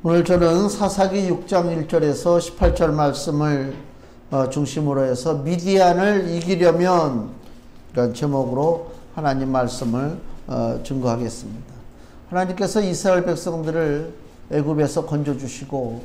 오늘 저는 사사기 6장 1절에서 18절 말씀을 중심으로 해서 미디안을 이기려면 이런 제목으로 하나님 말씀을 증거하겠습니다. 하나님께서 이스라엘 백성들을 애굽에서 건져주시고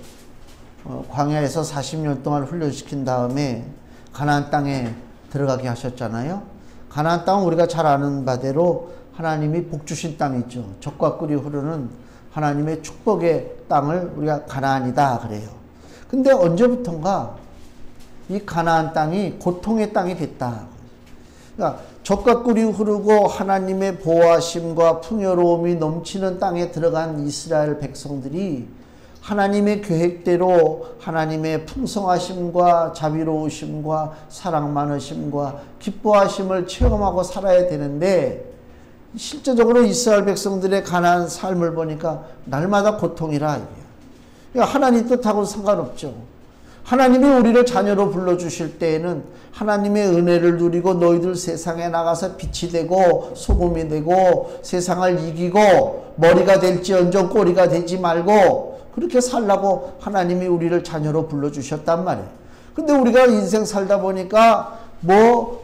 광야에서 40년 동안 훈련시킨 다음에 가나안 땅에 들어가게 하셨잖아요. 가나안 땅은 우리가 잘 아는 바대로 하나님이 복 주신 땅이죠. 젖과 꿀이 흐르는 하나님의 축복의 땅을 우리가 가나안이다 그래요. 근데 언제부턴가 이 가나안 땅이 고통의 땅이 됐다. 그러니까 젖과 꿀이 흐르고 하나님의 보호하심과 풍요로움이 넘치는 땅에 들어간 이스라엘 백성들이 하나님의 계획대로 하나님의 풍성하심과 자비로우심과 사랑 많으심과 기뻐하심을 체험하고 살아야 되는데, 실제적으로 이스라엘 백성들의 가난한 삶을 보니까 날마다 고통이라 이래요. 그러니까 하나님 뜻하고는 상관없죠. 하나님이 우리를 자녀로 불러주실 때에는 하나님의 은혜를 누리고 너희들 세상에 나가서 빛이 되고 소금이 되고 세상을 이기고 머리가 될지언정 꼬리가 되지 말고 그렇게 살라고 하나님이 우리를 자녀로 불러주셨단 말이에요. 근데 우리가 인생 살다 보니까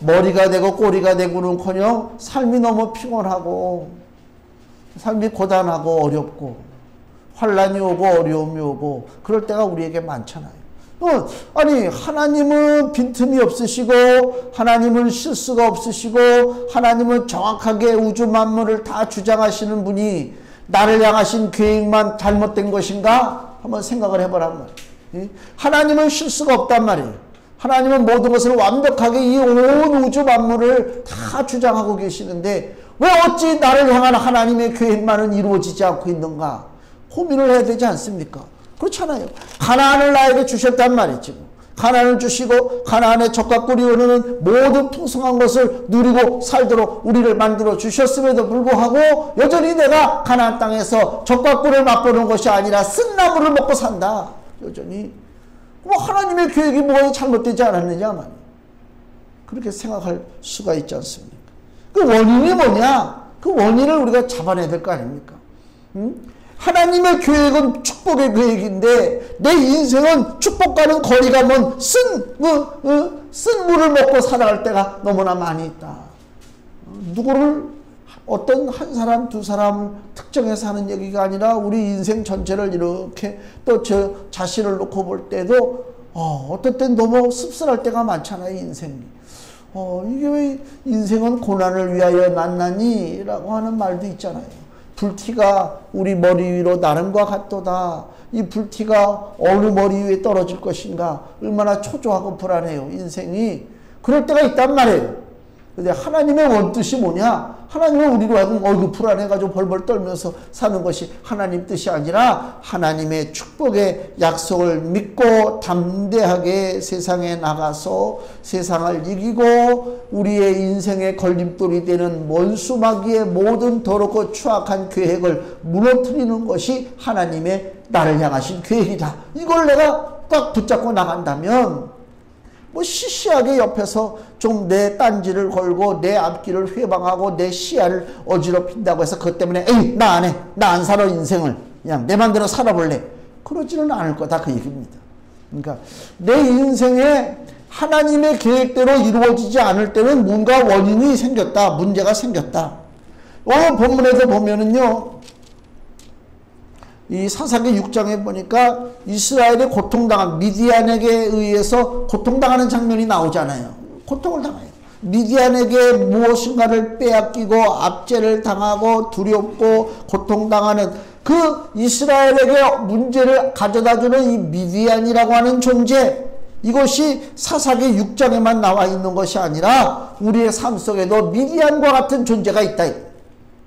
머리가 되고 꼬리가 되고는커녕 삶이 너무 피곤하고 삶이 고단하고 어렵고 환난이 오고 어려움이 오고 그럴 때가 우리에게 많잖아요. 아니 하나님은 빈틈이 없으시고 하나님은 실수가 없으시고 하나님은 정확하게 우주 만물을 다 주장하시는 분이 나를 향하신 계획만 잘못된 것인가? 한번 생각을 해보란 말이에요. 하나님은 실수가 없단 말이에요. 하나님은 모든 것을 완벽하게 이 온 우주 만물을 다 주장하고 계시는데 왜 어찌 나를 향한 하나님의 계획만은 이루어지지 않고 있는가? 고민을 해야 되지 않습니까? 그렇잖아요. 가나안을 나에게 주셨단 말이죠. 가나안을 주시고 가나안의 젖과 꿀이 흐르는 모든 풍성한 것을 누리고 살도록 우리를 만들어 주셨음에도 불구하고 여전히 내가 가나안 땅에서 젖과 꿀을 맛보는 것이 아니라 쓴나물을 먹고 산다. 여전히 하나님의 계획이 뭐가 잘못되지 않았느냐 말이에요. 그렇게 생각할 수가 있지 않습니까? 그 원인이 뭐냐? 그 원인을 우리가 잡아내야 될 거 아닙니까? 하나님의 계획은 축복의 계획인데 내 인생은 축복과는 거리가 먼 쓴 물을 먹고 살아갈 때가 너무나 많이 있다. 누구를 어떤 한 사람 두 사람 특정해서 하는 얘기가 아니라 우리 인생 전체를 이렇게 또 저 자신을 놓고 볼 때도 어떤 땐 너무 씁쓸할 때가 많잖아요. 인생이. 이게 왜 인생은 고난을 위하여 났나니? 라고 하는 말도 있잖아요. 불티가 우리 머리 위로 나름과 같도다. 이 불티가 어느 머리 위에 떨어질 것인가? 얼마나 초조하고 불안해요. 인생이. 그럴 때가 있단 말이에요. 근데 하나님의 원뜻이 뭐냐? 하나님은 우리로 하여금 불안해가지고 벌벌 떨면서 사는 것이 하나님 뜻이 아니라 하나님의 축복의 약속을 믿고 담대하게 세상에 나가서 세상을 이기고 우리의 인생의 걸림돌이 되는 원수마귀의 모든 더럽고 추악한 계획을 무너뜨리는 것이 하나님의 나를 향하신 계획이다. 이걸 내가 딱 붙잡고 나간다면 시시하게 옆에서 좀 내 딴지를 걸고 내 앞길을 회방하고 내 시야를 어지럽힌다고 해서 그것 때문에 나 안 해. 나 안 살아 인생을. 그냥 내 맘대로 살아볼래. 그러지는 않을 거다 그 얘기입니다. 그러니까 내 인생에 하나님의 계획대로 이루어지지 않을 때는 뭔가 원인이 생겼다. 문제가 생겼다. 오늘 본문에서 보면은요. 이 사사기 6장에 보니까 이스라엘이 고통당한 미디안에게 의해서 고통당하는 장면이 나오잖아요. 고통을 당해요. 미디안에게 무엇인가를 빼앗기고 압제를 당하고 두렵고 고통당하는 그 이스라엘에게 문제를 가져다주는 이 미디안이라고 하는 존재, 이것이 사사기 6장에만 나와 있는 것이 아니라 우리의 삶 속에도 미디안과 같은 존재가 있다.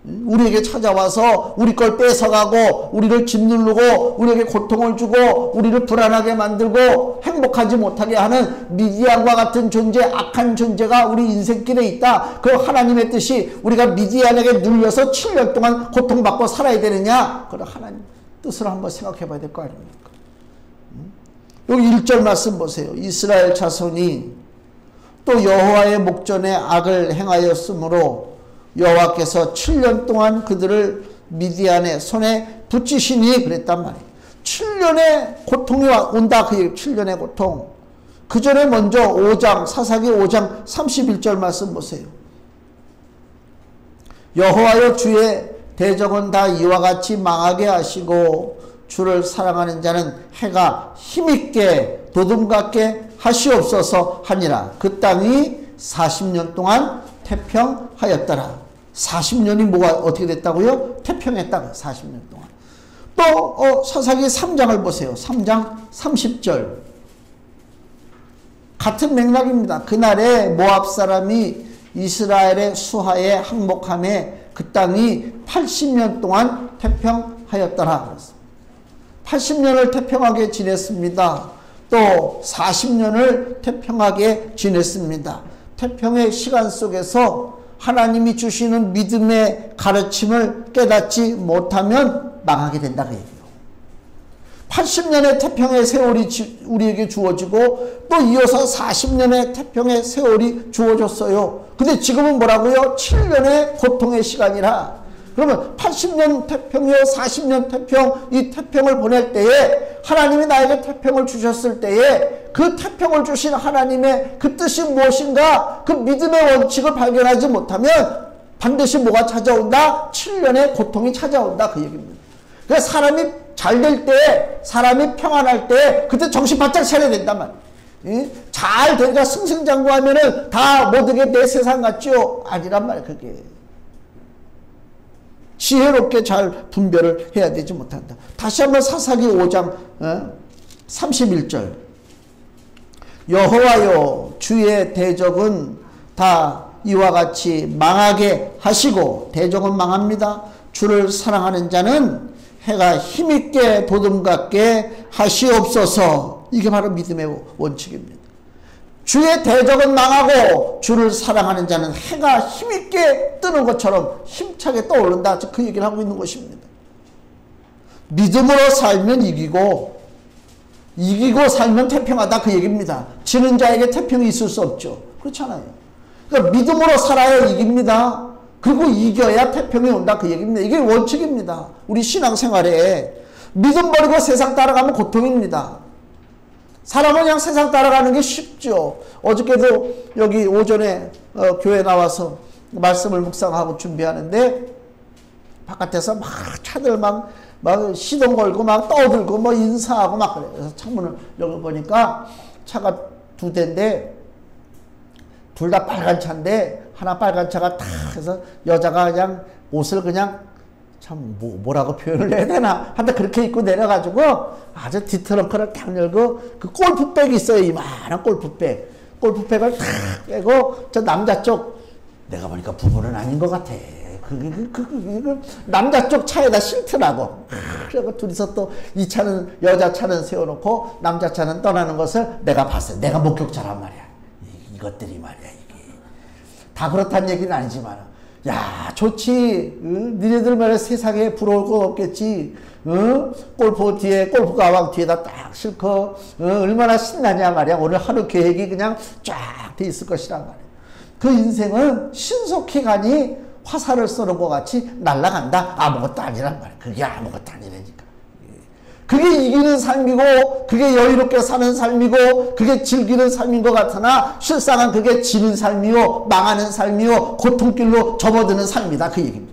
우리에게 찾아와서 우리 걸 뺏어가고 우리를 짓누르고 우리에게 고통을 주고 우리를 불안하게 만들고 행복하지 못하게 하는 미디안과 같은 존재, 악한 존재가 우리 인생길에 있다. 그 하나님의 뜻이 우리가 미디안에게 눌려서 7년 동안 고통받고 살아야 되느냐? 그런 하나님 뜻을 한번 생각해 봐야 될 거 아닙니까? 여기 1절 말씀 보세요. 이스라엘 자손이 또 여호와의 목전에 악을 행하였으므로 여호와께서 7년 동안 그들을 미디안의 손에 붙이시니 그랬단 말이에요. 7년의 고통이 온다. 그 얘기, 7년의 고통. 그 전에 먼저 5장, 사사기 5장 31절 말씀 보세요. 여호와여 주의 대적은 다 이와 같이 망하게 하시고 주를 사랑하는 자는 해가 힘있게 도둠같게 하시옵소서 하니라. 그 땅이 40년 동안 태평하였더라. 40년이 뭐가 어떻게 됐다고요? 태평했다고. 40년 동안. 또 사사기 3장을 보세요. 3장 30절. 같은 맥락입니다. 그날에 모압 사람이 이스라엘의 수하에 항복함에 그 땅이 80년 동안 태평하였더라. 80년을 태평하게 지냈습니다. 또 40년을 태평하게 지냈습니다. 태평의 시간 속에서 하나님이 주시는 믿음의 가르침을 깨닫지 못하면 망하게 된다 그 얘기예요. 80년의 태평의 세월이 우리에게 주어지고 또 이어서 40년의 태평의 세월이 주어졌어요. 근데 지금은 뭐라고요? 7년의 고통의 시간이라. 그러면 80년 태평이요 40년 태평, 이 태평을 보낼 때에 하나님이 나에게 태평을 주셨을 때에 그 태평을 주신 하나님의 그 뜻이 무엇인가, 그 믿음의 원칙을 발견하지 못하면 반드시 뭐가 찾아온다? 7년의 고통이 찾아온다 그 얘기입니다. 그래서 사람이 잘 될 때, 사람이 평안할 때 그때 정신 바짝 차려야 된단 말이에요. 잘 되니까 승승장구하면은 다 모든 게 내 세상 같죠? 아니란 말이에요. 그게 지혜롭게 잘 분별을 해야 되지 못한다. 다시 한번 사사기 5장 31절. 여호와여 주의 대적은 다 이와 같이 망하게 하시고, 대적은 망합니다. 주를 사랑하는 자는 해가 힘있게 도둠같게 하시옵소서. 이게 바로 믿음의 원칙입니다. 주의 대적은 망하고 주를 사랑하는 자는 해가 힘있게 뜨는 것처럼 힘차게 떠오른다. 그 얘기를 하고 있는 것입니다. 믿음으로 살면 이기고 살면 태평하다 그 얘기입니다. 지는 자에게 태평이 있을 수 없죠. 그렇잖아요. 그러니까 믿음으로 살아야 이깁니다. 그리고 이겨야 태평이 온다 그 얘기입니다. 이게 원칙입니다. 우리 신앙생활에 믿음 버리고 세상 따라가면 고통입니다. 사람은 그냥 세상 따라가는 게 쉽죠. 어저께도 여기 오전에 교회 나와서 말씀을 묵상하고 준비하는데 바깥에서 막 차들 막 시동 걸고 막 떠들고 뭐 인사하고 막 그래요. 그래서 창문을 열어보니까 차가 두 대인데 둘 다 빨간 차인데 하나 빨간 차가 탁 해서 여자가 그냥 옷을 그냥 참 뭐라고 표현을 해야 되나 한데 그렇게 입고 내려가지고 아주 뒤트렁크를 탁 열고 그 골프백이 있어요. 이만한 골프백을 탁 빼고 저 남자 쪽 내가 보니까 부부는 아닌 것 같아. 남자 쪽 차에다 싣더라고. 그리고 둘이서 또 이 차는 여자 차는 세워놓고 남자 차는 떠나는 것을 내가 봤어요. 내가 목격자란 말이야. 이것들이 말이야. 이게 다 그렇다는 얘기는 아니지만 야 좋지. 니네들 말에 세상에 부러울 거 없겠지. 골프 뒤에 골프 가방 뒤에다 딱 싣고 얼마나 신나냐 말이야. 오늘 하루 계획이 그냥 쫙 돼 있을 것이란 말이야. 그 인생은 신속히 가니 화살을 쏘는 것 같이 날아간다. 아무것도 아니란 말이야. 그게 아무것도 아니라니까. 그게 이기는 삶이고 그게 여유롭게 사는 삶이고 그게 즐기는 삶인 것 같으나 실상은 그게 지는 삶이요 망하는 삶이요 고통길로 접어드는 삶이다 그 얘기입니다.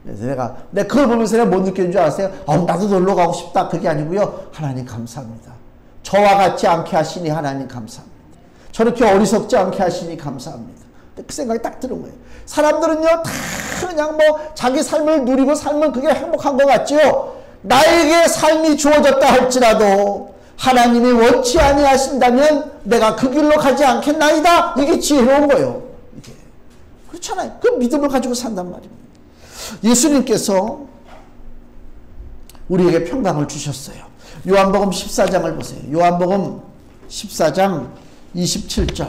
그래서 내가 그걸 보면서 내가 못 느끼는 줄 알았어요. 나도 놀러 가고 싶다. 그게 아니고요. 하나님 감사합니다. 저와 같지 않게 하시니 하나님 감사합니다. 저렇게 어리석지 않게 하시니 감사합니다. 그 생각이 딱 드는 거예요. 사람들은요 다 그냥 뭐 자기 삶을 누리고 살면 그게 행복한 것 같죠. 나에게 삶이 주어졌다 할지라도 하나님이 원치 아니하신다면 내가 그 길로 가지 않겠나이다. 이게 지혜로운 거예요. 이게. 그렇잖아요. 그 믿음을 가지고 산단 말입니다. 예수님께서 우리에게 평강을 주셨어요. 요한복음 14장을 보세요. 요한복음 14장 27절.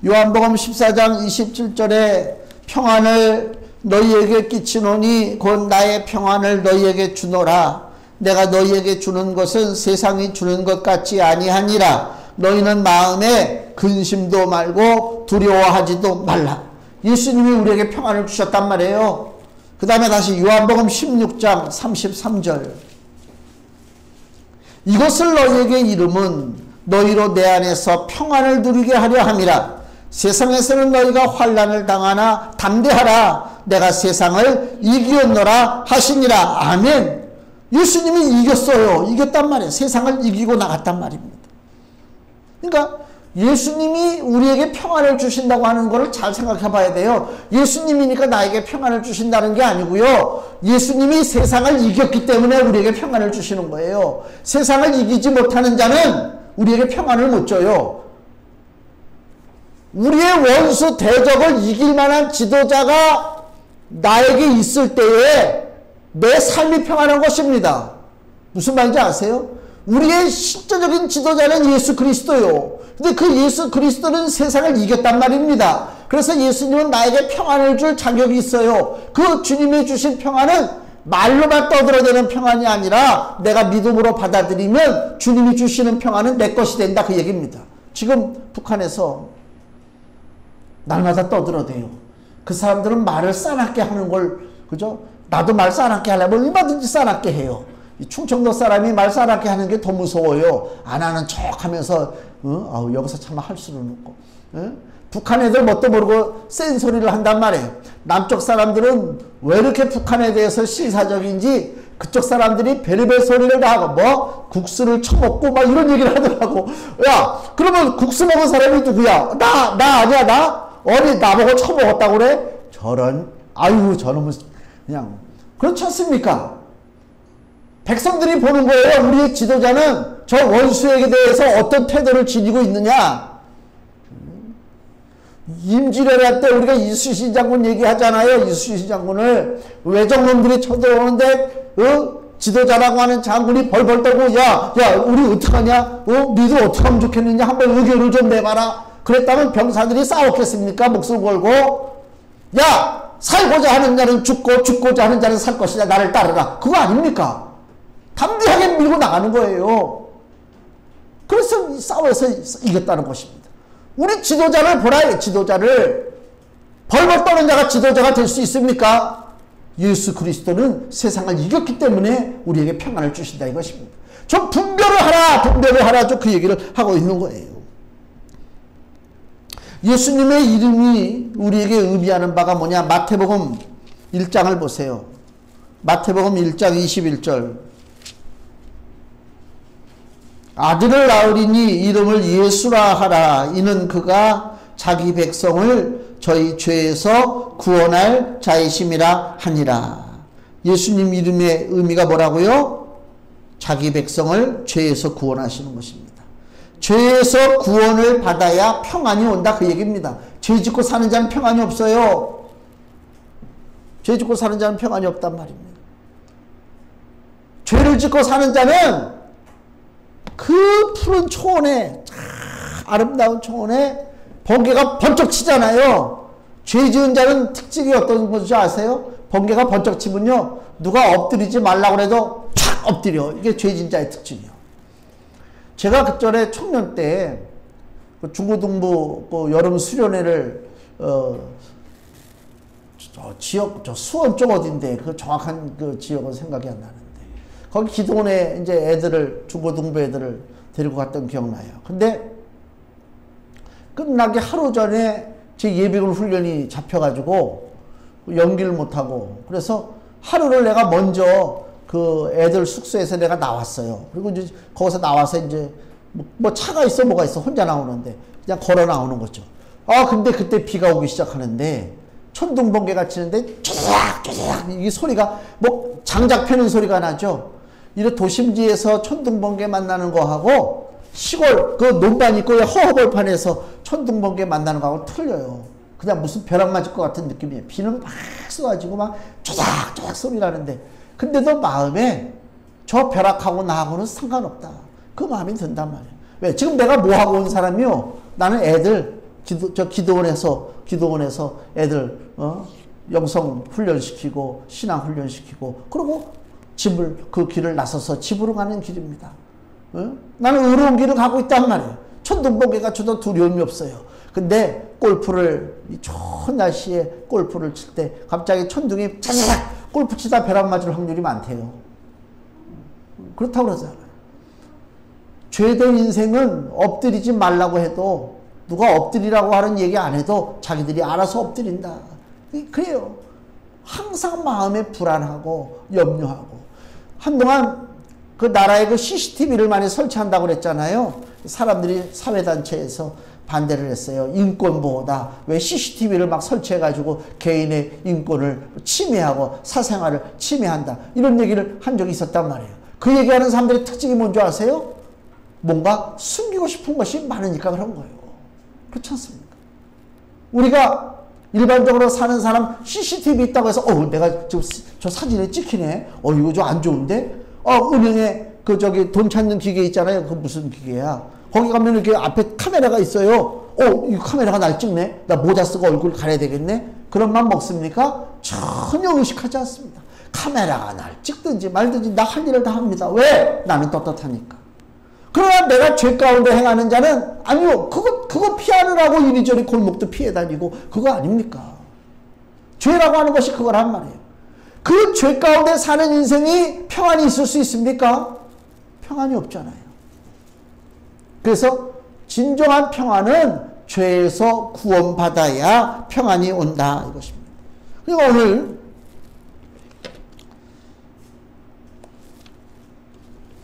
요한복음 14장 27절에 평안을 너희에게 끼치노니 곧 나의 평안을 너희에게 주노라. 내가 너희에게 주는 것은 세상이 주는 것 같지 아니하니라. 너희는 마음에 근심도 말고 두려워하지도 말라. 예수님이 우리에게 평안을 주셨단 말이에요. 그 다음에 다시 요한복음 16장 33절. 이것을 너희에게 이름은 너희로 내 안에서 평안을 누리게 하려 함이라. 세상에서는 너희가 환난을 당하나 담대하라. 내가 세상을 이기었노라 하시니라. 아멘. 예수님이 이겼어요. 이겼단 말이에요. 세상을 이기고 나갔단 말입니다. 그러니까 예수님이 우리에게 평안을 주신다고 하는 것을 잘 생각해 봐야 돼요. 예수님이니까 나에게 평안을 주신다는 게 아니고요. 예수님이 세상을 이겼기 때문에 우리에게 평안을 주시는 거예요. 세상을 이기지 못하는 자는 우리에게 평안을 못 줘요. 우리의 원수 대적을 이길 만한 지도자가 나에게 있을 때에 내 삶이 평안한 것입니다. 무슨 말인지 아세요? 우리의 실제적인 지도자는 예수 그리스도요. 근데 그 예수 그리스도는 세상을 이겼단 말입니다. 그래서 예수님은 나에게 평안을 줄 자격이 있어요. 그 주님이 주신 평안은 말로만 떠들어대는 평안이 아니라 내가 믿음으로 받아들이면 주님이 주시는 평안은 내 것이 된다, 그 얘기입니다. 지금 북한에서 날마다 떠들어대요. 그 사람들은 말을 싸납게 하는 걸, 그죠? 나도 말 싸납게 하려면 얼마든지 싸납게 해요. 이 충청도 사람이 말 싸납게 하는 게 더 무서워요. 안 하는 척 하면서, 여기서 참 할 수는 없고. 북한 애들 뭣도 모르고 센 소리를 한단 말이에요. 남쪽 사람들은 왜 이렇게 북한에 대해서 시사적인지 그쪽 사람들이 별의별 소리를 다 하고, 뭐, 국수를 처먹고 막 이런 얘기를 하더라고. 야, 그러면 국수 먹은 사람이 누구야? 나 아니야, 나? 어디 나보고 처먹었다고 그래? 저런, 아유, 저놈은 그냥, 그렇지 않습니까? 백성들이 보는 거예요. 우리의 지도자는 저 원수에게 대해서 어떤 태도를 지니고 있느냐. 임진왜란 때 우리가 이순신 장군 얘기하잖아요. 이순신 장군을 외적놈들이 쳐들어오는데 지도자라고 하는 장군이 벌벌 떨고 야 우리 어떡하냐? 니들 어떻게 하면 좋겠느냐? 한번 의견을 좀 내봐라. 그랬다면 병사들이 싸웠겠습니까? 목숨 걸고. 야, 살고자 하는 자는 죽고 죽고자 하는 자는 살 것이다. 나를 따르라. 그거 아닙니까? 담대하게 밀고 나가는 거예요. 그래서 싸워서 이겼다는 것입니다. 우리 지도자를 보라. 지도자를 벌벌 떠는 자가 지도자가 될 수 있습니까? 예수 그리스도는 세상을 이겼기 때문에 우리에게 평안을 주신다 이것입니다. 좀 분별을 하라. 좀 그 얘기를 하고 있는 거예요. 예수님의 이름이 우리에게 의미하는 바가 뭐냐? 마태복음 1장을 보세요. 마태복음 1장 21절. 아들을 낳으리니 이름을 예수라 하라. 이는 그가 자기 백성을 저희 죄에서 구원할 자이심이라 하니라. 예수님 이름의 의미가 뭐라고요? 자기 백성을 죄에서 구원하시는 것입니다. 죄에서 구원을 받아야 평안이 온다, 그 얘기입니다. 죄 짓고 사는 자는 평안이 없어요. 죄 짓고 사는 자는 평안이 없단 말입니다. 죄를 짓고 사는 자는 그 푸른 초원에, 아름다운 초원에 번개가 번쩍 치잖아요. 죄 지은 자는 특징이 어떤 건지 아세요? 번개가 번쩍 치면요, 누가 엎드리지 말라고 해도 촥 엎드려. 이게 죄 지은 자의 특징이에요. 제가 그전에 청년 때 중고등부 여름 수련회를 지역 수원 쪽 어딘데 그 정확한 그 지역은 생각이 안 나는데 거기 기도원에 이제 애들을 중고등부 애들을 데리고 갔던 기억나요. 근데 끝나기 하루 전에 제 예비군 훈련이 잡혀가지고 연기를 못하고 그래서 하루를 내가 먼저 그 애들 숙소에서 내가 나왔어요. 그리고 이제 거기서 나와서 이제 뭐 차가 있어 뭐가 있어 혼자 나오는데 그냥 걸어 나오는 거죠. 근데 그때 비가 오기 시작하는데 천둥번개가 치는데 쪼작 이 소리가 뭐 장작 펴는 소리가 나죠. 이런 도심지에서 천둥번개 만나는 거하고 시골 그 논반 있고 허허벌판에서 천둥번개 만나는 거하고 틀려요. 그냥 무슨 벼락 맞을 것 같은 느낌이에요. 비는 막 쏘가지고 막 쪼작 소리 나는데 근데도 마음에 저 벼락하고 나하고는 상관없다. 그 마음이 든단 말이에요. 왜? 지금 내가 뭐 하고 온 사람이요? 나는 애들 기도원에서 애들 영성 훈련시키고 신앙 훈련시키고 그리고 그 길을 나서서 집으로 가는 길입니다. 나는 의로운 길을 가고 있단 말이에요. 천둥번개 같아도 두려움이 없어요. 근데 골프를 이 좋은 날씨에 골프를 칠 때 갑자기 천둥이 차자작 골프 치다 벼락 맞을 확률이 많대요. 그렇다고 그러잖아요. 죄된 인생은 엎드리지 말라고 해도 누가 엎드리라고 하는 얘기 안 해도 자기들이 알아서 엎드린다. 그래요. 항상 마음에 불안하고 염려하고. 한동안 그 나라에 그 CCTV를 많이 설치한다고 그랬잖아요. 사람들이 사회단체에서 반대를 했어요. 인권보호다. 왜 CCTV를 막 설치해가지고 개인의 인권을 침해하고 사생활을 침해한다. 이런 얘기를 한 적이 있었단 말이에요. 그 얘기하는 사람들의 특징이 뭔지 아세요? 뭔가 숨기고 싶은 것이 많으니까 그런 거예요. 그렇지 않습니까? 우리가 일반적으로 사는 사람 CCTV 있다고 해서 내가 지금 저 사진에 찍히네. 이거 좀 안 좋은데? 은행에 돈 찾는 기계 있잖아요. 그 무슨 기계야? 거기 가면 이렇게 앞에 카메라가 있어요. 이 카메라가 날 찍네. 나 모자 쓰고 얼굴 가려야 되겠네. 그런 맘 먹습니까? 전혀 의식하지 않습니다. 카메라가 날 찍든지 말든지 나 할 일을 다 합니다. 왜? 나는 떳떳하니까. 그러나 내가 죄 가운데 행하는 자는 아니요. 그거 피하느라고 이리저리 골목도 피해 다니고 그거 아닙니까? 죄라고 하는 것이 그거란 말이에요. 그 죄 가운데 사는 인생이 평안이 있을 수 있습니까? 평안이 없잖아요. 그래서 진정한 평안은 죄에서 구원받아야 평안이 온다 이것입니다. 그리고 오늘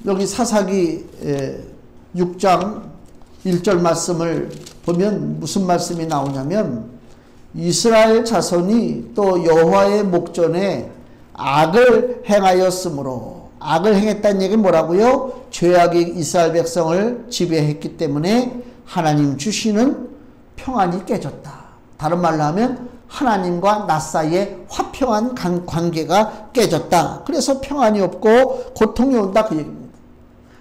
여기 사사기 6장 1절 말씀을 보면 무슨 말씀이 나오냐면 이스라엘 자손이 또 여호와의 목전에 악을 행하였으므로 악을 행했다는 얘기는 뭐라고요? 죄악이 이스라엘 백성을 지배했기 때문에 하나님 주시는 평안이 깨졌다. 다른 말로 하면 하나님과 나 사이에 화평한 관계가 깨졌다. 그래서 평안이 없고 고통이 온다 그 얘기입니다.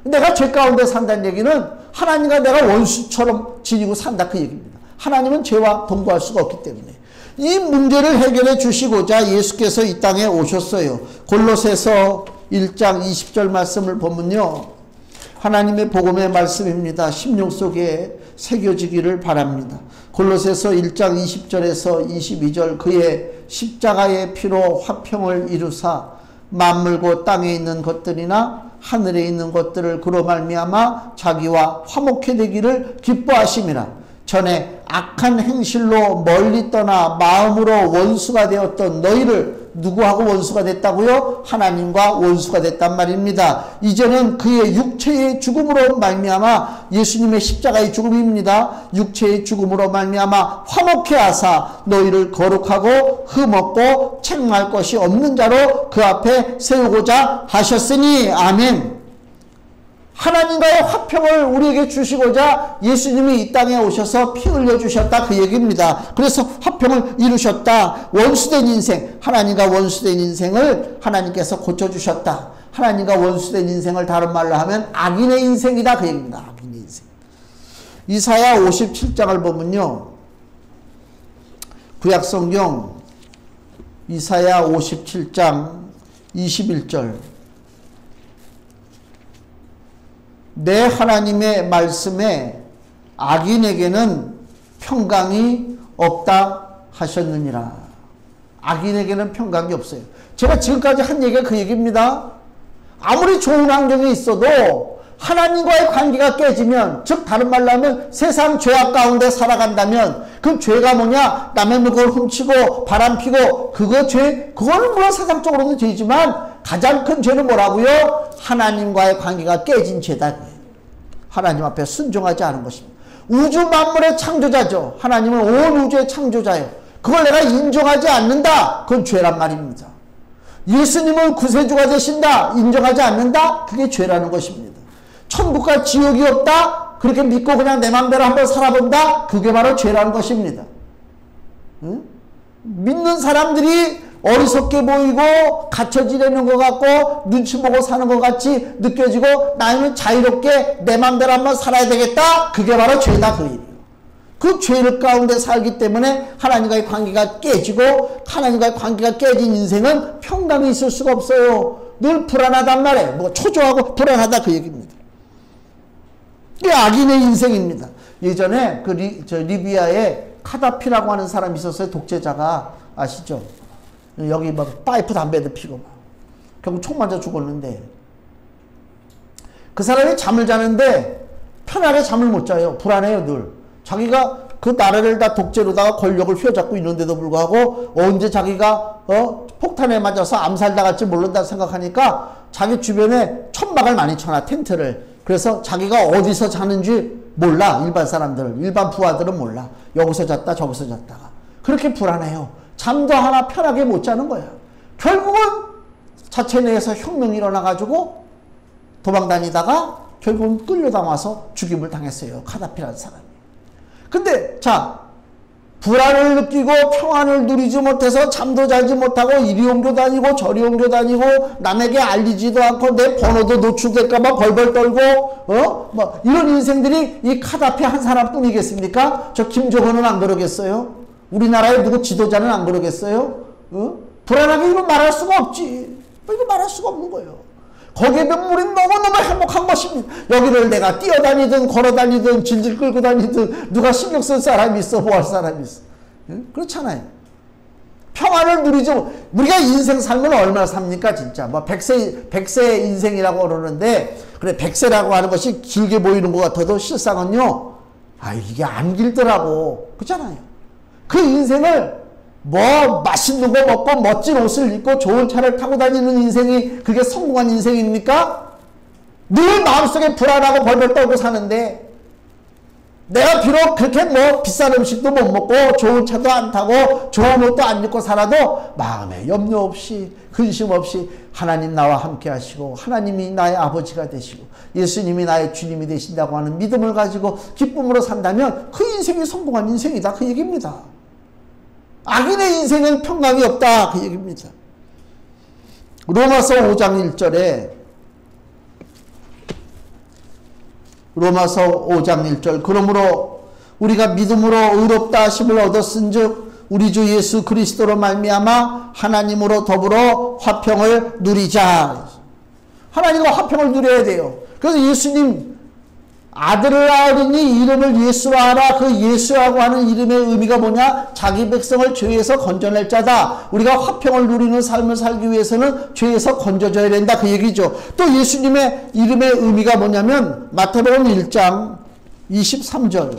내가 죄 가운데 산다는 얘기는 하나님과 내가 원수처럼 지니고 산다 그 얘기입니다. 하나님은 죄와 동거할 수가 없기 때문에 이 문제를 해결해 주시고자 예수께서 이 땅에 오셨어요. 골로새서 1장 20절 말씀을 보면요. 하나님의 복음의 말씀입니다. 심령 속에 새겨지기를 바랍니다. 골로새서 1장 20절에서 22절 그의 십자가의 피로 화평을 이루사 만물고 땅에 있는 것들이나 하늘에 있는 것들을 그로 말미암아 자기와 화목해 되기를 기뻐하심이라. 전에 악한 행실로 멀리 떠나 마음으로 원수가 되었던 너희를 누구하고 원수가 됐다고요? 하나님과 원수가 됐단 말입니다. 이제는 그의 육체의 죽음으로 말미암아 예수님의 십자가의 죽음입니다. 육체의 죽음으로 말미암아 화목해 하사 너희를 거룩하고 흠없고 책망할 것이 없는 자로 그 앞에 세우고자 하셨으니 아멘. 하나님과의 화평을 우리에게 주시고자 예수님이 이 땅에 오셔서 피 흘려 주셨다 그 얘기입니다. 그래서 화평을 이루셨다. 원수된 인생, 하나님과 원수된 인생을 하나님께서 고쳐주셨다. 하나님과 원수된 인생을 다른 말로 하면 악인의 인생이다 그 얘기입니다. 악인의 인생. 이사야 57장을 보면요. 구약성경 이사야 57장 21절 내 하나님의 말씀에 악인에게는 평강이 없다 하셨느니라. 악인에게는 평강이 없어요. 제가 지금까지 한 얘기가 그 얘기입니다. 아무리 좋은 환경에 있어도 하나님과의 관계가 깨지면, 즉 다른 말로 하면 세상 죄악 가운데 살아간다면 그 죄가 뭐냐? 남의 물건을 훔치고 바람피고 그거는 물론 세상적으로도 죄지만 가장 큰 죄는 뭐라고요? 하나님과의 관계가 깨진 죄다. 하나님 앞에 순종하지 않은 것입니다. 우주 만물의 창조자죠. 하나님은 온 우주의 창조자예요. 그걸 내가 인정하지 않는다. 그건 죄란 말입니다. 예수님은 구세주가 되신다. 인정하지 않는다. 그게 죄라는 것입니다. 천국과 지옥이 없다. 그렇게 믿고 그냥 내 맘대로 한번 살아본다. 그게 바로 죄라는 것입니다. 응? 믿는 사람들이 어리석게 보이고 갇혀 지내는 것 같고 눈치 보고 사는 것 같이 느껴지고 나는 자유롭게 내 맘대로 한번 살아야 되겠다. 그게 바로 죄다 그 일이에요. 그 죄를 가운데 살기 때문에 하나님과의 관계가 깨지고 하나님과의 관계가 깨진 인생은 평강이 있을 수가 없어요. 늘 불안하단 말이에요. 뭐 초조하고 불안하다 그 얘기입니다. 이게 악인의 인생입니다. 예전에 리비아에 카다피라고 하는 사람이 있었어요. 독재자가. 아시죠? 여기 막 파이프 담배도 피고 막. 결국 총 맞아 죽었는데, 그 사람이 잠을 자는데 편하게 잠을 못 자요. 불안해요, 늘. 자기가 그 나라를 다 독재로다가 권력을 휘어잡고 있는데도 불구하고 언제 자기가 폭탄에 맞아서 암살당할지 모른다 생각하니까 자기 주변에 천막을 많이 쳐놔, 텐트를. 그래서 자기가 어디서 자는지 몰라. 일반 사람들은, 일반 부하들은 몰라. 여기서 잤다 저기서 잤다가. 그렇게 불안해요. 잠도 하나 편하게 못 자는 거야. 결국은 자체 내에서 혁명이 일어나가지고 도망다니다가 결국은 끌려다와서 죽임을 당했어요. 카다피라는 사람이. 근데 자, 불안을 느끼고 평안을 누리지 못해서 잠도 자지 못하고 이리 옮겨 다니고 저리 옮겨 다니고 남에게 알리지도 않고 내 번호도 노출될까봐 벌벌 떨고 뭐 이런 인생들이 이 카다피 한 사람뿐이겠습니까? 저 김정은은 안 그러겠어요? 우리나라의 누구 지도자는 안 그러겠어요? 불안하게 이거 말할 수가 없지. 이거 말할 수가 없는 거예요. 거기에 우린 너무너무 행복한 것입니다. 여기를 내가 뛰어다니든 걸어다니든 질질 끌고 다니든 누가 신경 쓸 사람이 있어, 뭐 할 사람이 있어. 그렇잖아요. 평안을 누리죠. 우리가 인생 삶을 얼마나 삽니까 진짜. 뭐 100세 인생이라고 그러는데, 그래 100세라고 하는 것이 길게 보이는 것 같아도 실상은요, 이게 안 길더라고. 그렇잖아요. 그 인생을 뭐 맛있는 거 먹고 멋진 옷을 입고 좋은 차를 타고 다니는 인생이 그게 성공한 인생입니까? 늘 마음속에 불안하고 벌벌 떨고 사는데, 내가 비록 그렇게 뭐 비싼 음식도 못 먹고 좋은 차도 안 타고 좋은 옷도 안 입고 살아도 마음에 염려 없이 근심 없이 하나님 나와 함께 하시고 하나님이 나의 아버지가 되시고 예수님이 나의 주님이 되신다고 하는 믿음을 가지고 기쁨으로 산다면 그 인생이 성공한 인생이다, 그 얘기입니다. 악인의 인생은 평강이 없다, 그 얘기입니다. 로마서 5장 1절에 로마서 5장 1절 그러므로 우리가 믿음으로 의롭다 하심을 얻었은즉 우리 주 예수 그리스도로 말미암아 하나님으로 더불어 화평을 누리자. 하나님과 화평을 누려야 돼요. 그래서 예수님 아들을 낳으니 이름을 예수로 하라. 그 예수라고 하는 이름의 의미가 뭐냐? 자기 백성을 죄에서 건져낼 자다. 우리가 화평을 누리는 삶을 살기 위해서는 죄에서 건져져야 된다, 그 얘기죠. 또 예수님의 이름의 의미가 뭐냐면 마태복음 1장 23절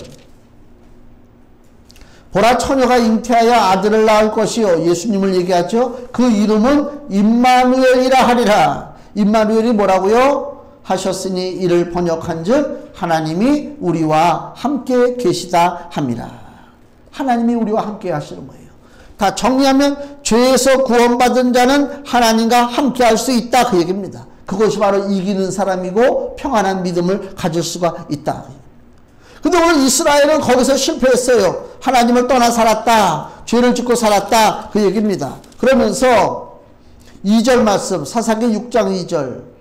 보라 처녀가 잉태하여 아들을 낳을 것이요. 예수님을 얘기하죠. 그 이름은 임마누엘이라 하리라. 임마누엘이 뭐라고요? 하셨으니 이를 번역한즉 하나님이 우리와 함께 계시다 함이라. 하나님이 우리와 함께 하시는 거예요. 다 정리하면 죄에서 구원받은 자는 하나님과 함께 할 수 있다, 그 얘기입니다. 그것이 바로 이기는 사람이고 평안한 믿음을 가질 수가 있다. 근데 오늘 이스라엘은 거기서 실패했어요. 하나님을 떠나 살았다, 죄를 짓고 살았다, 그 얘기입니다. 그러면서 2절 말씀, 사사기 6장 2절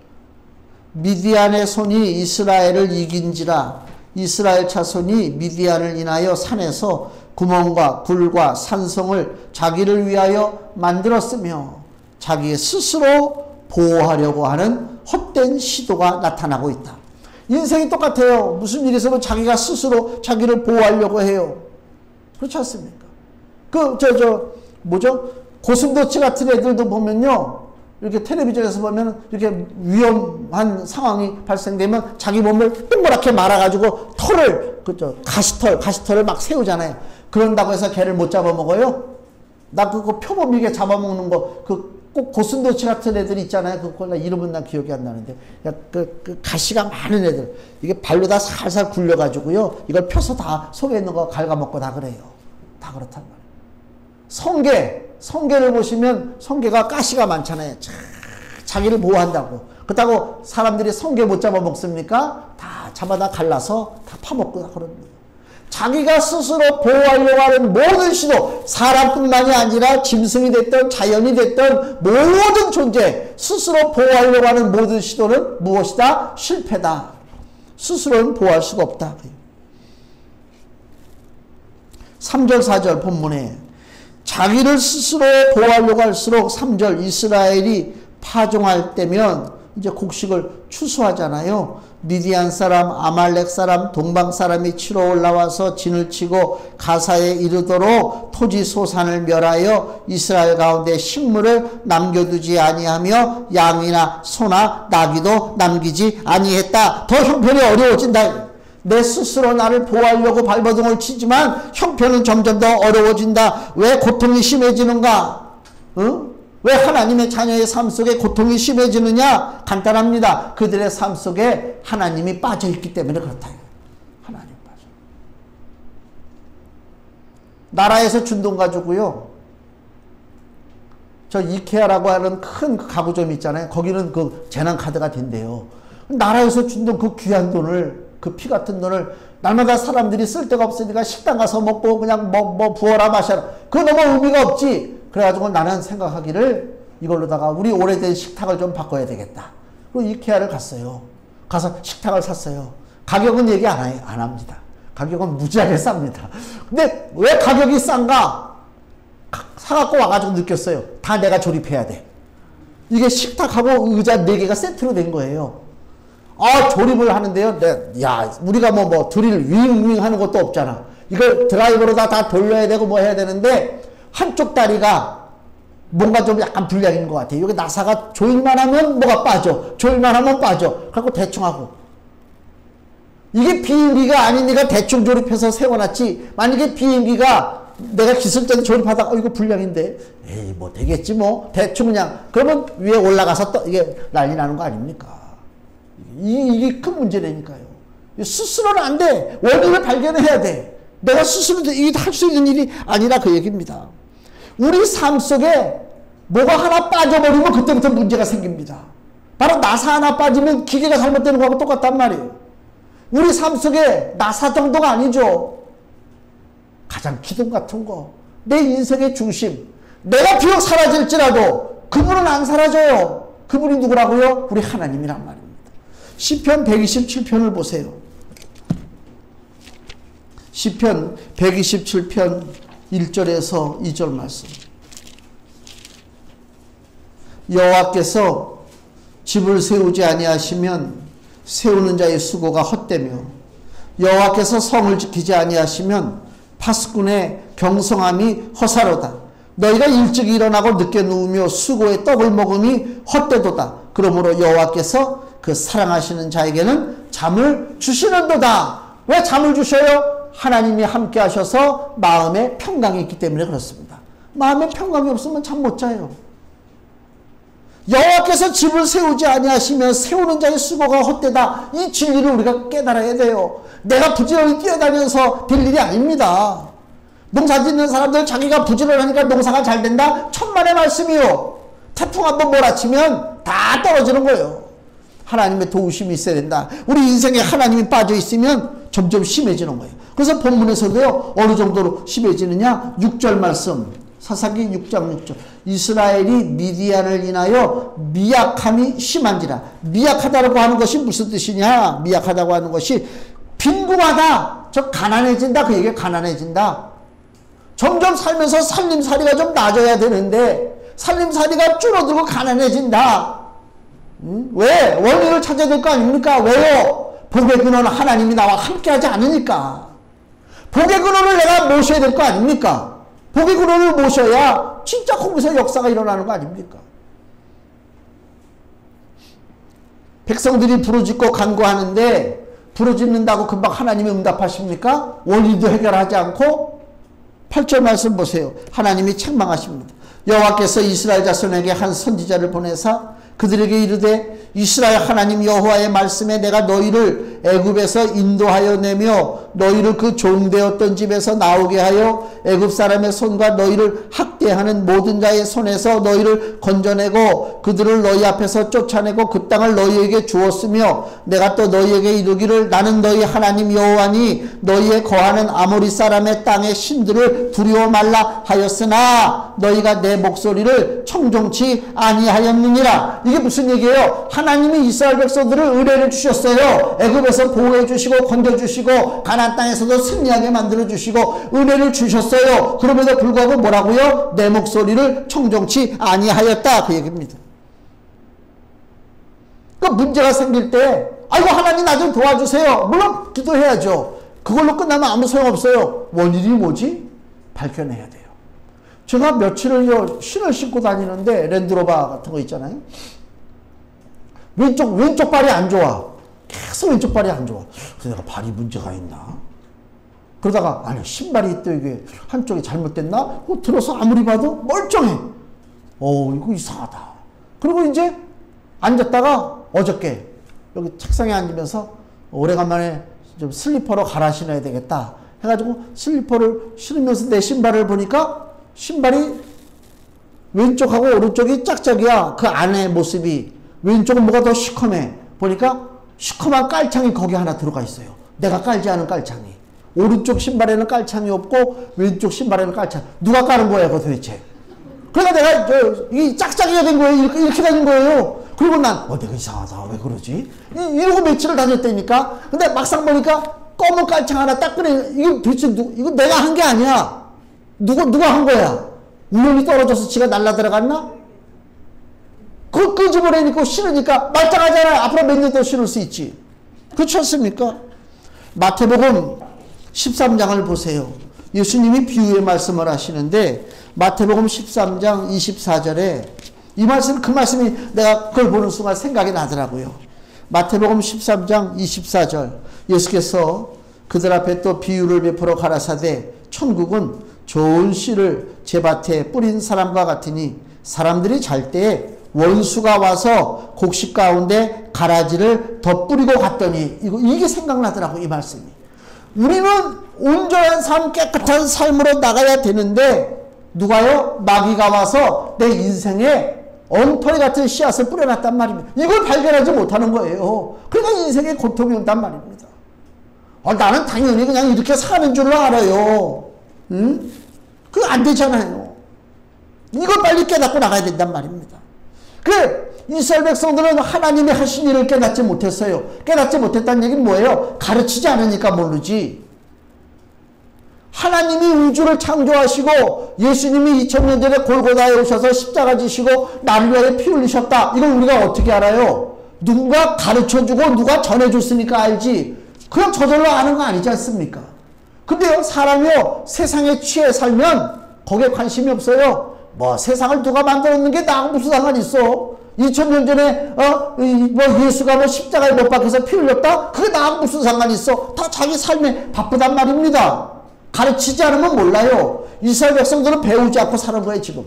미디안의 손이 이스라엘을 이긴지라. 이스라엘 자손이 미디안을 인하여 산에서 구멍과 굴과 산성을 자기를 위하여 만들었으며 자기 스스로 보호하려고 하는 헛된 시도가 나타나고 있다. 인생이 똑같아요. 무슨 일이 있으면 자기가 스스로 자기를 보호하려고 해요. 그렇지 않습니까? 고슴도치 같은 애들도 보면요, 이렇게 텔레비전에서 보면 이렇게 위험한 상황이 발생되면 자기 몸을 동그랗게 말아가지고 털을, 가시털을 막 세우잖아요. 그런다고 해서 개를 못 잡아먹어요? 나 그거 표범이게 잡아먹는 거, 꼭 고슴도치 같은 애들 있잖아요. 그거 이름은 난 기억이 안 나는데. 그 가시가 많은 애들. 이게 발로 다 살살 굴려가지고요. 이걸 펴서 다 속에 있는 거 갉아먹고 다 그래요. 다 그렇단 말이에요. 성게를 보시면 성게가 가시가 많잖아요. 자기를 보호한다고. 그렇다고 사람들이 성게 못 잡아먹습니까? 다 잡아다 갈라서 다 파먹고 다 그런 거예요. 자기가 스스로 보호하려고 하는 모든 시도, 사람뿐만이 아니라 짐승이 됐든 자연이 됐든 모든 존재, 스스로 보호하려고 하는 모든 시도는 무엇이다? 실패다. 스스로는 보호할 수가 없다. 3절 4절 본문에 자기를 스스로 보호하려고 할수록 3절 이스라엘이 파종할 때면 이제 곡식을 추수하잖아요. 미디안 사람, 아말렉 사람, 동방 사람이 치러 올라와서 진을 치고 가사에 이르도록 토지 소산을 멸하여 이스라엘 가운데 식물을 남겨두지 아니하며 양이나 소나 나귀도 남기지 아니했다. 더 형편이 어려워진다. 내 스스로 나를 보호하려고 발버둥을 치지만 형편은 점점 더 어려워진다. 왜 고통이 심해지는가? 왜 하나님의 자녀의 삶 속에 고통이 심해지느냐? 간단합니다. 그들의 삶 속에 하나님이 빠져있기 때문에 그렇다. 하나님 빠져. 나라에서 준 돈 가지고요. 저 이케아라고 하는 큰 가구점 있잖아요. 거기는 그 재난카드가 된대요. 나라에서 준 돈, 그 귀한 돈을, 그 피 같은 돈을 날마다 사람들이 쓸 데가 없으니까 식당 가서 먹고 그냥 뭐 부어라 마셔라. 그거 너무 의미가 없지. 그래가지고 나는 생각하기를 이걸로다가 우리 오래된 식탁을 좀 바꿔야 되겠다. 그리고 이케아를 갔어요. 가서 식탁을 샀어요. 가격은 얘기 안 합니다. 가격은 무지하게 쌉니다. 근데 왜 가격이 싼가? 사갖고 와가지고 느꼈어요. 다 내가 조립해야 돼. 이게 식탁하고 의자 4개가 세트로 된 거예요. 조립을 하는데요. 야, 우리가 뭐 드릴 윙 하는 것도 없잖아. 이걸 드라이버로 다 돌려야 되고 뭐 해야 되는데, 한쪽 다리가 뭔가 좀 약간 불량인 것 같아요. 여기 나사가 조일만 하면 뭐가 빠져. 조일만 하면 빠져. 그래갖고 대충 하고. 이게 비행기가 아니니까 대충 조립해서 세워놨지. 만약에 비행기가 내가 기술자도 조립하다가 이거 불량인데 에이 뭐 되겠지 뭐. 대충 그냥. 그러면 위에 올라가서 이게 난리 나는 거 아닙니까? 이게 큰 문제라니까요. 스스로는 안 돼. 원인을 발견해야 돼. 내가 스스로 이게 할 수 있는 일이 아니라 그 얘기입니다. 우리 삶 속에 뭐가 하나 빠져버리면 그때부터 문제가 생깁니다. 바로 나사 하나 빠지면 기계가 잘못되는 거하고 똑같단 말이에요. 우리 삶 속에 나사 정도가 아니죠. 가장 기둥 같은 거. 내 인생의 중심. 내가 비록 사라질지라도 그분은 안 사라져요. 그분이 누구라고요? 우리 하나님이란 말입니다. 시편 127편을 보세요. 시편 127편 1절에서 2절 말씀. 여호와께서 집을 세우지 아니하시면 세우는 자의 수고가 헛되며 여호와께서 성을 지키지 아니하시면 파수꾼의 경성함이 허사로다. 너희가 일찍 일어나고 늦게 누우며 수고의 떡을 먹음이 헛되도다. 그러므로 여호와께서 그 사랑하시는 자에게는 잠을 주시는도다. 왜 잠을 주셔요? 하나님이 함께 하셔서 마음에 평강이 있기 때문에 그렇습니다. 마음에 평강이 없으면 잠 못 자요. 여호와께서 집을 세우지 아니하시면 세우는 자의 수고가 헛되다. 이 진리를 우리가 깨달아야 돼요. 내가 부지런히 뛰어다니면서 될 일이 아닙니다. 농사 짓는 사람들 자기가 부지런하니까 농사가 잘 된다? 천만의 말씀이요. 태풍 한번 몰아치면 다 떨어지는 거예요. 하나님의 도우심이 있어야 된다. 우리 인생에 하나님이 빠져 있으면 점점 심해지는 거예요. 그래서 본문에서도요, 어느 정도로 심해지느냐? 6절 말씀, 사사기 6장 6절. 이스라엘이 미디안을 인하여 미약함이 심한지라. 미약하다고 하는 것이 무슨 뜻이냐? 미약하다고 하는 것이 빈궁하다. 저 가난해진다. 그 얘기가 가난해진다. 점점 살면서 살림살이가 좀 나아져야 되는데 살림살이가 줄어들고 가난해진다. 왜? 원인을 찾아야 될 거 아닙니까? 왜요? 복의 근원은 하나님이 나와 함께하지 않으니까. 복의 근원을 내가 모셔야 될 거 아닙니까? 복의 근원을 모셔야 진짜 거기서 역사가 일어나는 거 아닙니까? 백성들이 부르짖고 간구하는데 부르짖는다고 금방 하나님이 응답하십니까? 원인도 해결하지 않고 8절 말씀 보세요. 하나님이 책망하십니다. 여호와께서 이스라엘 자손에게 한 선지자를 보내사 그들에게 이르되 이스라엘 하나님 여호와의 말씀에 내가 너희를 애굽에서 인도하여 내며 너희를 그 종되었던 집에서 나오게 하여 애굽 사람의 손과 너희를 학대하는 모든 자의 손에서 너희를 건져내고 그들을 너희 앞에서 쫓아내고 그 땅을 너희에게 주었으며 내가 또 너희에게 이르기를 나는 너희 하나님 여호와니 너희에 거하는 아모리 사람의 땅의 신들을 두려워 말라 하였으나 너희가 내 목소리를 청종치 아니하였느니라. 이게 무슨 얘기예요? 하나님이 이스라엘 백성들을 은혜를 주셨어요. 애굽에서 보호해 주시고 건져 주시고 가나안 땅에서도 승리하게 만들어 주시고 은혜를 주셨어요. 그럼에도 불구하고 뭐라고요? 내 목소리를 청종치 아니하였다. 그 얘기입니다. 그 문제가 생길 때 아이고 하나님 나 좀 도와주세요. 물론 기도해야죠. 그걸로 끝나면 아무 소용없어요. 원인이 뭐지? 발견해야 돼요. 제가 며칠을요 신을 신고 다니는데 랜드로버 같은 거 있잖아요. 왼쪽 발이 안 좋아. 계속 왼쪽 발이 안 좋아. 그래서 내가 발이 문제가 있나? 그러다가 아니 신발이 또 이게 한쪽이 잘못됐나? 들어서 아무리 봐도 멀쩡해. 이거 이상하다. 그리고 이제 앉았다가 어저께 여기 책상에 앉으면서 오래간만에 좀 슬리퍼로 갈아 신어야 되겠다 해가지고 슬리퍼를 신으면서 내 신발을 보니까 신발이 왼쪽하고 오른쪽이 짝짝이야. 그 안에 모습이 왼쪽은 뭐가 더 시커매. 보니까 시커먼 깔창이 거기 하나 들어가 있어요. 내가 깔지 않은 깔창이. 오른쪽 신발에는 깔창이 없고 왼쪽 신발에는 깔창. 누가 까는 거야 그거 도대체. 그러니까 내가 이 짝짝이가 된 거예요. 이렇게 되는 거예요. 그리고 난 내가 이상하다. 왜 그러지? 이러고 며칠을 다녔다니까. 근데 막상 보니까 검은 깔창 하나 딱 꺼내. 이거 도대체 이거 내가 한 게 아니야. 누가 한 거야? 우연히 떨어져서 지가 날라 들어갔나? 그거 끄집어내니까 신으니까 말짱하잖아요. 앞으로 몇 년 더 신을 수 있지. 그렇지 않습니까? 마태복음 13장을 보세요. 예수님이 비유의 말씀을 하시는데 마태복음 13장 24절에 이 말씀, 그 말씀이 내가 그걸 보는 순간 생각이 나더라고요. 마태복음 13장 24절 예수께서 그들 앞에 또 비유를 베풀어 가라사대 천국은 좋은 씨를 제 밭에 뿌린 사람과 같으니 사람들이 잘 때에 원수가 와서 곡식 가운데 가라지를 더 뿌리고 갔더니 이게 생각나더라고 이 말씀이. 우리는 온전한 삶 깨끗한 삶으로 나가야 되는데 누가요? 마귀가 와서 내 인생에 엉터리 같은 씨앗을 뿌려놨단 말입니다. 이걸 발견하지 못하는 거예요. 그러니까 인생에 고통이 온단 말입니다. 나는 당연히 그냥 이렇게 사는 줄로 알아요. 응? 그거 안 되잖아요. 이걸 빨리 깨닫고 나가야 된단 말입니다. 이스라엘 백성들은 하나님이 하신 일을 깨닫지 못했어요. 깨닫지 못했다는 얘기는 뭐예요? 가르치지 않으니까 모르지. 하나님이 우주를 창조하시고 예수님이 2000년 전에 골고다에 오셔서 십자가 지시고 나를 위하여 피 흘리셨다. 이걸 우리가 어떻게 알아요? 누군가 가르쳐주고 누가 전해줬으니까 알지. 그냥 저절로 아는 거 아니지 않습니까? 근데요 사람이요 세상에 취해 살면 거기에 관심이 없어요. 세상을 누가 만들었는 게 나하고 무슨 상관이 있어? 2000년 전에 예수가 십자가에 못 박혀서 피 흘렸다? 그게 나하고 무슨 상관이 있어? 다 자기 삶에 바쁘단 말입니다. 가르치지 않으면 몰라요. 이스라엘 백성들은 배우지 않고 사는 거예요 지금.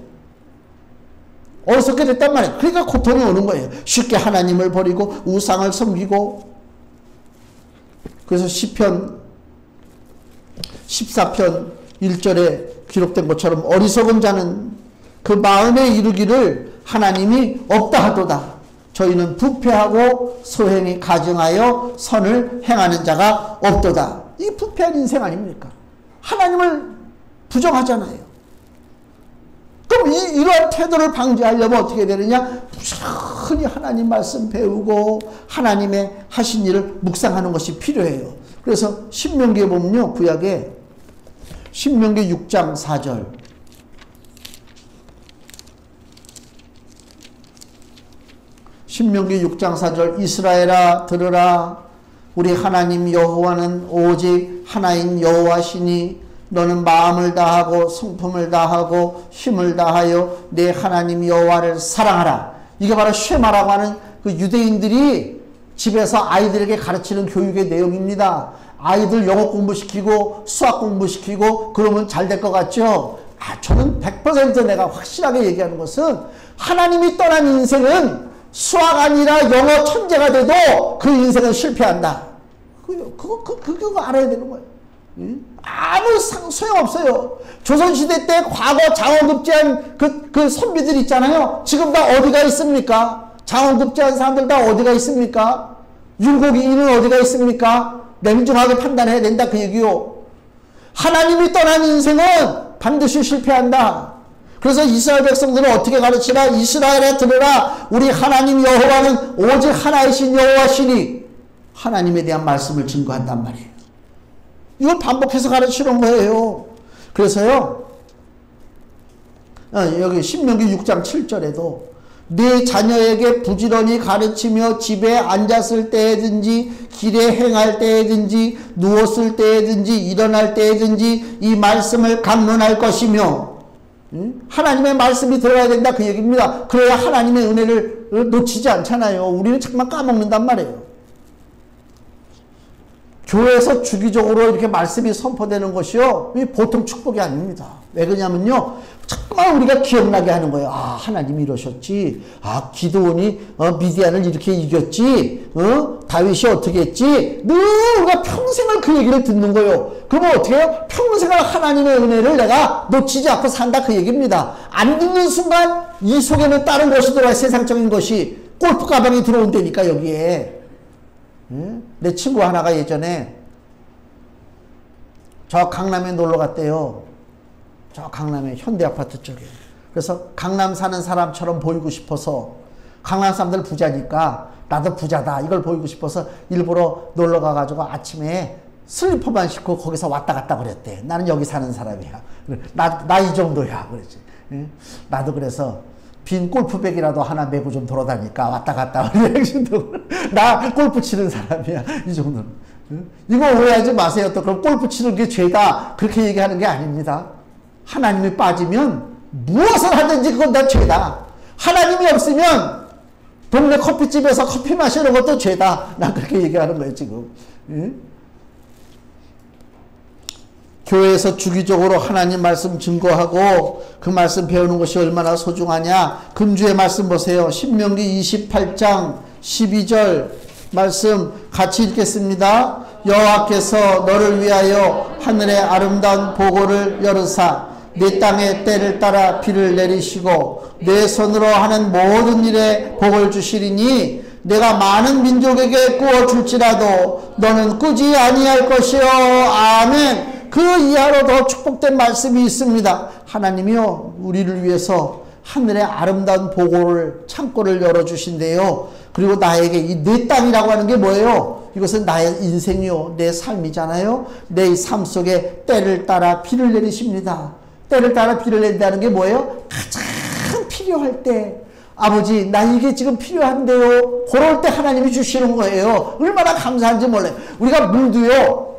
어리석게 됐단 말이에요. 그러니까 고통이 오는 거예요. 쉽게 하나님을 버리고 우상을 섬기고. 그래서 시편 14편 1절에 기록된 것처럼 어리석은 자는 그 마음에 이르기를 하나님이 없다 하도다. 저희는 부패하고 소행이 가증하여 선을 행하는 자가 없도다. 이게 부패한 인생 아닙니까? 하나님을 부정하잖아요. 그럼 이러한 태도를 방지하려면 어떻게 되느냐? 부지런히 하나님 말씀 배우고 하나님의 하신 일을 묵상하는 것이 필요해요. 그래서 신명기에 보면요. 구약에 신명기 6장 4절 신명기 6장 4절 이스라엘아 들으라 우리 하나님 여호와는 오직 하나인 여호와시니 너는 마음을 다하고 성품을 다하고 힘을 다하여 내 하나님 여호와를 사랑하라. 이게 바로 쉐마라고 하는 그 유대인들이 집에서 아이들에게 가르치는 교육의 내용입니다. 아이들 영어 공부시키고 수학 공부시키고 그러면 잘 될 것 같죠? 저는 100% 내가 확실하게 얘기하는 것은 하나님이 떠난 인생은 수학 아니라 영어 천재가 돼도 그 인생은 실패한다. 그거 알아야 되는 거예요. 아무 소용없어요. 조선시대 때 과거 장원급제한 그 선비들 있잖아요. 지금 다 어디가 있습니까? 장원급제한 사람들 다 어디가 있습니까? 율곡이인은 어디가 있습니까? 냉정하게 판단해야 된다 그 얘기요. 하나님이 떠난 인생은 반드시 실패한다. 그래서 이스라엘 백성들은 어떻게 가르치나? 이스라엘에 들으라 우리 하나님 여호와는 오직 하나이신 여호와시니 하나님에 대한 말씀을 증거한단 말이에요. 이걸 반복해서 가르치는 거예요. 그래서요 여기 신명기 6장 7절에도 내 자녀에게 부지런히 가르치며 집에 앉았을 때든지 길에 행할 때든지 누웠을 때든지 일어날 때든지 이 말씀을 강론할 것이며 하나님의 말씀이 들어가야 된다 그 얘기입니다. 그래야 하나님의 은혜를 놓치지 않잖아요. 우리는 잠깐 까먹는단 말이에요. 교회에서 주기적으로 이렇게 말씀이 선포되는 것이요 보통 축복이 아닙니다. 왜 그러냐면요 자꾸만 우리가 기억나게 하는 거예요. 아 하나님이 이러셨지. 아 기드온이 미디안을 이렇게 이겼지. 다윗이 어떻게 했지. 늘 우리가 평생을 그 얘기를 듣는 거예요. 그러면 어떻게 해요? 평생을 하나님의 은혜를 내가 놓치지 않고 산다 그 얘기입니다. 안 듣는 순간 이 속에는 다른 것이 들어와요. 세상적인 것이. 골프 가방이 들어온다니까 여기에. 내 친구 하나가 예전에 저 강남에 놀러 갔대요. 저 강남에 현대아파트 쪽에. 그래서 강남 사는 사람처럼 보이고 싶어서 강남 사람들 부자니까 나도 부자다 이걸 보이고 싶어서 일부러 놀러 가가지고 아침에 슬리퍼만 신고 거기서 왔다 갔다 그랬대. 나는 여기 사는 사람이야. 나 이 정도야 그랬지. 나도 그래서 빈 골프백이라도 하나 메고 좀 돌아다니까 왔다 갔다 나 골프 치는 사람이야 이 정도는. 이거 오해하지 마세요. 또 그럼 골프 치는 게 죄다 그렇게 얘기하는 게 아닙니다. 하나님이 빠지면 무엇을 하든지 그건 다 죄다. 하나님이 없으면 동네 커피집에서 커피 마시는 것도 죄다. 나 그렇게 얘기하는 거예요 지금. 교회에서 주기적으로 하나님 말씀 증거하고 그 말씀 배우는 것이 얼마나 소중하냐. 금주의 말씀 보세요. 신명기 28장 12절 말씀 같이 읽겠습니다. 여호와께서 너를 위하여 하늘의 아름다운 보고를 열으사 내 땅에 때를 따라 비를 내리시고 내 손으로 하는 모든 일에 복을 주시리니 내가 많은 민족에게 구워줄지라도 너는 꾸지 아니할 것이요. 아멘. 그 이하로 더 축복된 말씀이 있습니다. 하나님이요 우리를 위해서 하늘의 아름다운 보고를 창고를 열어주신대요. 그리고 나에게 이 내 땅이라고 하는 게 뭐예요? 이것은 나의 인생이요 내 삶이잖아요. 내 삶 속에 때를 따라 비를 내리십니다. 때를 따라 비를 내린다는 게 뭐예요? 가장 필요할 때 아버지 나 이게 지금 필요한데요. 그럴 때 하나님이 주시는 거예요. 얼마나 감사한지 몰라요. 우리가 물도요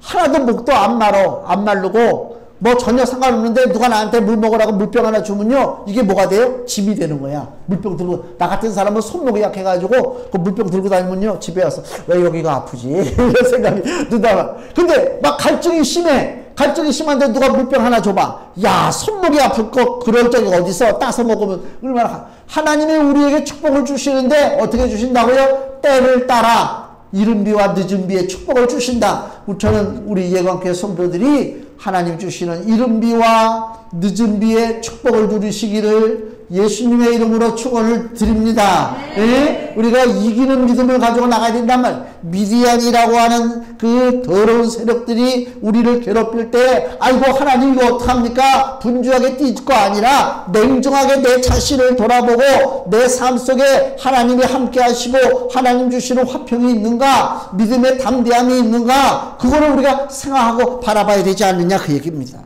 하나도 목도 안 마르고 뭐 전혀 상관없는데 누가 나한테 물 먹으라고 물병 하나 주면요 이게 뭐가 돼요? 짐이 되는 거야. 물병 들고 나 같은 사람은 손목이 약해가지고 그 물병 들고 다니면요 집에 와서 왜 여기가 아프지 이런 생각이 든다. 근데 막 갈증이 심한데 누가 물병 하나 줘봐. 야 손목이 아플 거 그럴 적이 어디서 따서 먹으면 얼마나. 하나님이 우리에게 축복을 주시는데 어떻게 주신다고요? 때를 따라 이른 비와 늦은 비의 축복을 주신다. 저는 우리 예관교회 성도들이 하나님 주시는 이른 비와 늦은 비의 축복을 누리시기를 예수님의 이름으로 축원을 드립니다. 네? 우리가 이기는 믿음을 가지고 나가야 된단 말. 미디안이라고 하는 그 더러운 세력들이 우리를 괴롭힐 때 아이고 하나님 이거 어떡합니까? 분주하게 뛸 거 아니라 냉정하게 내 자신을 돌아보고 내 삶 속에 하나님이 함께 하시고 하나님 주시는 화평이 있는가? 믿음의 담대함이 있는가? 그거를 우리가 생각하고 바라봐야 되지 않느냐 그 얘기입니다.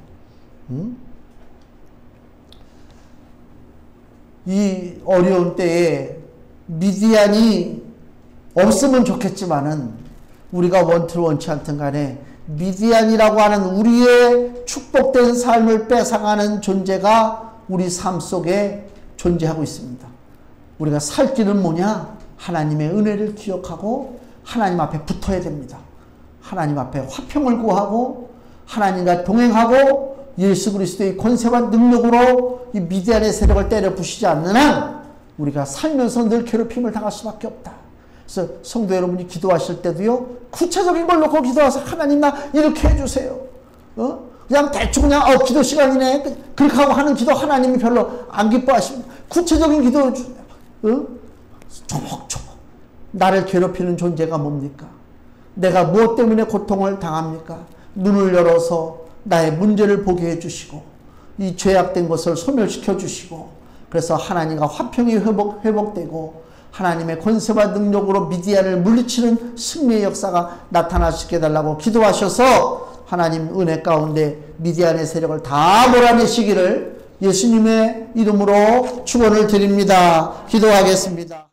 이 어려운 때에 미디안이 없으면 좋겠지만은 우리가 원투를 원치 않든 간에 미디안이라고 하는 우리의 축복된 삶을 뺏어가는 존재가 우리 삶 속에 존재하고 있습니다. 우리가 살 길은 뭐냐? 하나님의 은혜를 기억하고 하나님 앞에 붙어야 됩니다. 하나님 앞에 화평을 구하고 하나님과 동행하고 예수 그리스도의 권세와 능력으로 이 미디안의 세력을 때려 부시지 않는 한 우리가 살면서 늘 괴롭힘을 당할 수밖에 없다. 그래서 성도 여러분이 기도하실 때도요 구체적인 걸 놓고 기도하세요. 하나님 나 이렇게 해주세요. 그냥 대충 그냥 기도 시간이네 그렇게 하고 하는 기도 하나님이 별로 안 기뻐하십니다. 구체적인 기도 주세요. 조목조목 나를 괴롭히는 존재가 뭡니까? 내가 무엇 때문에 고통을 당합니까? 눈을 열어서 나의 문제를 보게 해주시고 이 죄악된 것을 소멸시켜 주시고 그래서 하나님과 화평이 회복되고 하나님의 권세와 능력으로 미디안을 물리치는 승리의 역사가 나타나시게 해달라고 기도하셔서 하나님 은혜 가운데 미디안의 세력을 다 몰아내시기를 예수님의 이름으로 축원을 드립니다. 기도하겠습니다.